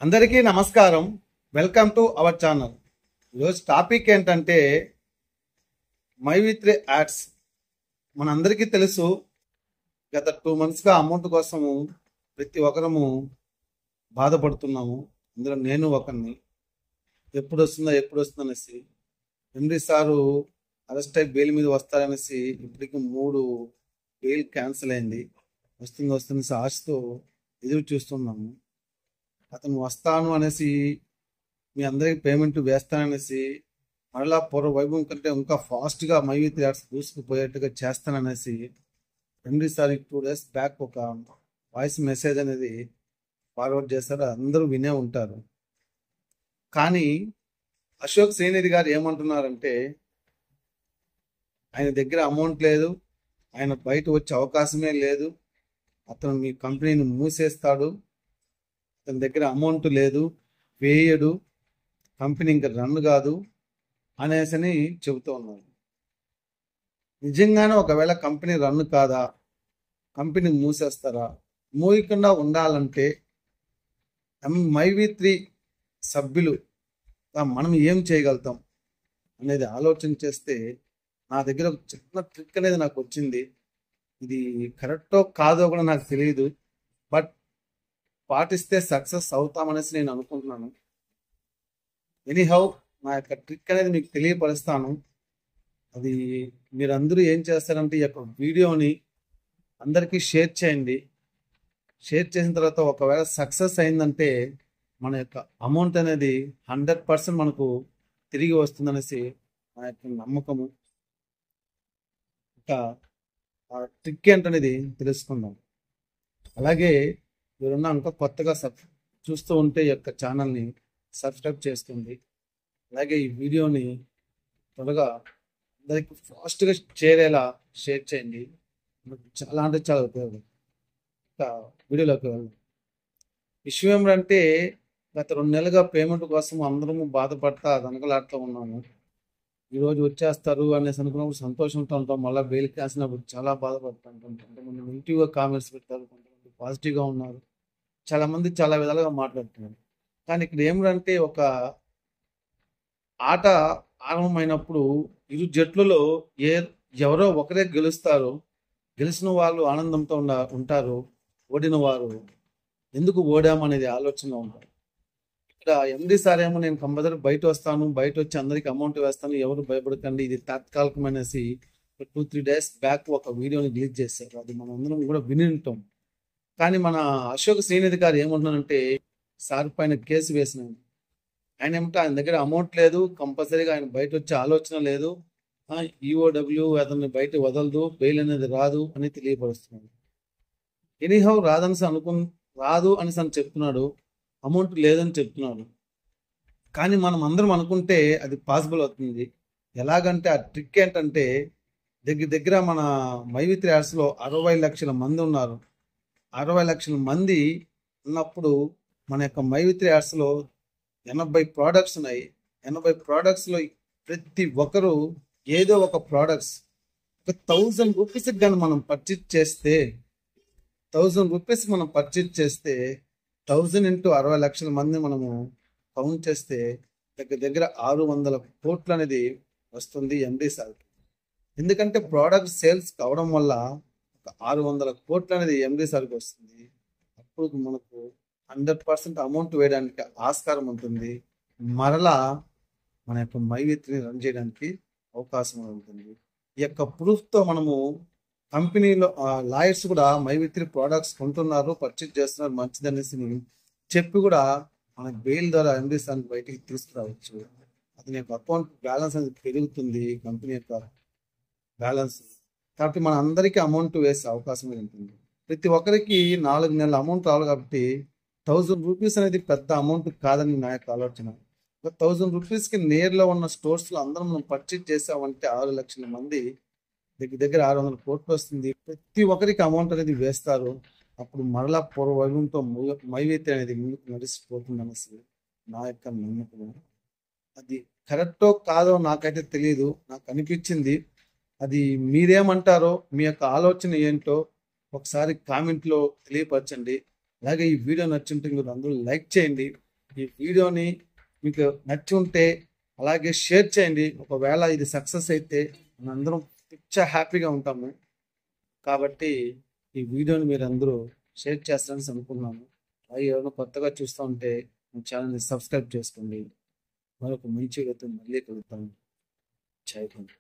అందరికీ నమస్కారం. Welcome to our channel. ఈరోజు టాపిక్ ఏంటంటే మైవిత్రి యాడ్స్. మనందరికీ తెలుసు, గత 2 monthsగా అమౌంట్ కోసము ప్రతి ఒక్కరము బాధపడుతున్నాము. అందులో నేను ఒకరిని. ఎప్పుడు వస్తుందో అనేసి ఎండి సారు అరెస్ట్ అయి బెయిల్ మీద వస్తారనేసి ఇప్పటికి 3 బెయిల్ క్యాన్సిల్ అయింది. వస్తుంది ఆశతో ఎదురు చూస్తున్నాము. అతను వస్తాను అనేసి మీ అందరికి పేమెంట్ వేస్తాననేసి మరలా పూర్వ వైభవం కంటే ఇంకా ఫాస్ట్గా మైవిత్రి యాడ్స్ దూసుకుపోయేట్టుగా చేస్తాననేసి రెండుసారి 2 days బ్యాక్ ఒక వాయిస్ మెసేజ్ అనేది ఫార్వర్డ్ చేస్తారు. అందరూ వినే ఉంటారు. కానీ అశోక్ శ్రీనిధి గారు ఏమంటున్నారంటే ఆయన దగ్గర అమౌంట్ లేదు, ఆయన బయట వచ్చే అవకాశమే లేదు, అతను మీ కంపెనీని మూసేస్తాడు, అతని దగ్గర అమౌంట్ లేదు, వేయడు, కంపెనీ ఇంకా రన్ కాదు అనేసి చెబుతూ ఉన్నారు. నిజంగానే ఒకవేళ కంపెనీ రన్ కాదా, కంపెనీ మూసేస్తారా? మూయకుండా ఉండాలంటే మైవిత్రి సభ్యులు మనం ఏం చేయగలుగుతాం అనేది ఆలోచన చేస్తే నా దగ్గర ఒక చిన్న ట్రిక్ అనేది నాకు వచ్చింది. ఇది కరెక్టో కాదో కూడా నాకు తెలియదు, బట్ పాటిస్తే సక్సెస్ అవుతామనేసి నేను అనుకుంటున్నాను. ఎనీహౌ నా యొక్క ట్రిక్ అనేది మీకు తెలియపరుస్తాను. అది మీరందరూ ఏం చేస్తారంటే ఈ యొక్క వీడియోని అందరికీ షేర్ చేయండి. షేర్ చేసిన తర్వాత ఒకవేళ సక్సెస్ అయిందంటే మన యొక్క అమౌంట్ అనేది 100% మనకు తిరిగి వస్తుందనేసి నా యొక్క నమ్మకము. ఇంకా ఆ ట్రిక్ ఏంటనేది తెలుసుకుందాం. అలాగే ఎవరన్నా ఇంకా కొత్తగా చూస్తూ ఉంటే ఈ యొక్క ఛానల్ని సబ్స్క్రైబ్ చేసుకోండి. అలాగే ఈ వీడియోని త్వరగా అందరికి ఫాస్ట్గా చేరేలా షేర్ చేయండి. చాలా అంటే చాలా ఉపయోగం. ఇంకా వీడియోలోకి వెళ్దాం. విషయం ఏంటంటే గత 2 నెలలుగా పేమెంట్ కోసం అందరము బాధపడతా దనకలాడుతూ ఉన్నాము. ఈరోజు వచ్చేస్తారు అనేసి అనుకున్నప్పుడు సంతోషంతో ఉంటాం, మళ్ళీ బెయిల్ కాసినప్పుడు చాలా బాధపడుతుంటాం. కొంతమంది నెగిటివ్గా కామెంట్స్ పెడతారు, కొంతమంది పాజిటివ్గా ఉన్నారు, చాలామంది చాలా విధాలుగా మాట్లాడుతున్నారు. కానీ ఇక్కడ ఏమిటంటే ఒక ఆట ఆరంభమైనప్పుడు ఇరు జట్లలో ఎవరో ఒకరే గెలుస్తారు. గెలిచిన వాళ్ళు ఆనందంతో ఉంటారు, ఓడిన వారు ఎందుకు ఓడామనేది ఆలోచనలో ఉంటారు. ఇక్కడ ఎండి సార్ ఏమో నేను కంపల్సరీ బయట వస్తాను, బయట వచ్చి అందరికి అమౌంట్ వేస్తాను, ఎవరు భయపడకండి, ఇది తాత్కాలికమనేసి 2-3 days బ్యాక్ ఒక వీడియోని రిలీజ్ చేశారు. అది మనం అందరం కూడా విని ఉంటాం. కానీ మన అశోక్ శ్రీనిధి గారు ఏమంటున్నారంటే సార్ పైన కేసు వేసినాను. ఆయన ఏమంటే ఆయన దగ్గర అమౌంట్ లేదు, కంపల్సరీగా ఆయన బయట వచ్చే ఆలోచన లేదు, ఈఓడబ్ల్యూ అతన్ని బయట వదలదు, బెయిల్ అనేది రాదు అని తెలియపరుస్తున్నాడు. ఎనీహౌ రాదు అనేసి అని చెప్తున్నాడు, అమౌంట్ లేదని చెప్తున్నాడు. కానీ మనం అందరం అనుకుంటే అది పాసిబుల్ అవుతుంది. ఎలాగంటే ఆ ట్రిక్ ఏంటంటే దగ్గర మన మైవిత్రి యాడ్స్లో 60 లక్షల మంది ఉన్నారు. 60 లక్షల మంది ఉన్నప్పుడు మన యొక్క మైవిత్రి యాడ్స్లో 80 ప్రోడక్ట్స్ ఉన్నాయి. 80 ప్రోడక్ట్స్లో ప్రతి ఒక్కరు ఏదో ఒక ప్రోడక్ట్స్ ఒక 1000 రూపీస్కి కానీ మనం పర్చేజ్ చేస్తే 1000 రూపీస్ మనం పర్చేజ్ చేస్తే 1000 into 60 లక్షల మంది మనము కౌంట్ చేస్తే దగ్గర 600 కోట్లు అనేది వస్తుంది ఎండి సార్కి. ఎందుకంటే ప్రోడక్ట్ సేల్స్ కావడం వల్ల 600 కోట్లు అనేది ఎండి సార్కి వస్తుంది. అప్పుడు మనకు 100% అమౌంట్ వేయడానికి ఆస్కారం ఉంటుంది. మరలా మన యొక్క మైవిత్రిని రన్ చేయడానికి అవకాశం ఉంటుంది. ఈ యొక్క ప్రూఫ్తో మనము కంపెనీలో లాయర్స్ కూడా మైవిత్రి ప్రోడక్ట్స్ కొంటున్నారు, పర్చేజ్ చేస్తున్నారు, మంచిదనేసి చెప్పి కూడా మన బెయిల్ ద్వారా ఎండి సార్ని బయటికి తీసుకురావచ్చు. అతని యొక్క అకౌంట్ బ్యాలెన్స్ అనేది పెరుగుతుంది, కంపెనీ యొక్క బ్యాలెన్స్. కాబట్టి మన అందరికీ అమౌంట్ వేసే అవకాశం ఉంటుంది. ప్రతి ఒక్కరికి 4 నెలల అమౌంట్ రావాలి. కాబట్టి 1000 రూపీస్ అనేది పెద్ద అమౌంట్ కాదని నా యొక్క ఆలోచన. 1000 రూపీస్కి నేర్లో ఉన్న స్టోర్స్లో అందరం మనం పర్చేజ్ చేసామంటే 6 లక్షల మంది దగ్గర 600 కోట్లు వస్తుంది. ప్రతి ఒక్కరికి అమౌంట్ అనేది వేస్తారు. అప్పుడు మరలా పూర్వవైభవంతో మైవిత్రి అనేది ముందుకు నడిచిపోతుంది అనేసి నా యొక్క నమ్మకం. అది కరెక్టో కాదో నాకైతే తెలియదు, నాకు అనిపించింది. అది మీరేమంటారో, మీ యొక్క ఆలోచన ఏంటో ఒకసారి కామెంట్లో తెలియపరచండి. అలాగే ఈ వీడియో నచ్చుంటే మీరు అందరూ లైక్ చేయండి. ఈ వీడియోని మీకు నచ్చి ఉంటే అలాగే షేర్ చేయండి. ఒకవేళ ఇది సక్సెస్ అయితే మనందరం హ్యాపీగా ఉంటాము. కాబట్టి ఈ వీడియోని మీరు అందరూ షేర్ చేస్తారని అనుకున్నాను. అలాగే ఎవరైనా కొత్తగా చూస్తూ ఉంటే మా ఛానల్ని సబ్స్క్రైబ్ చేసుకోండి. మరొక మంచి వీడియోతో మళ్ళీ కలుగుతాను. జై హింద్.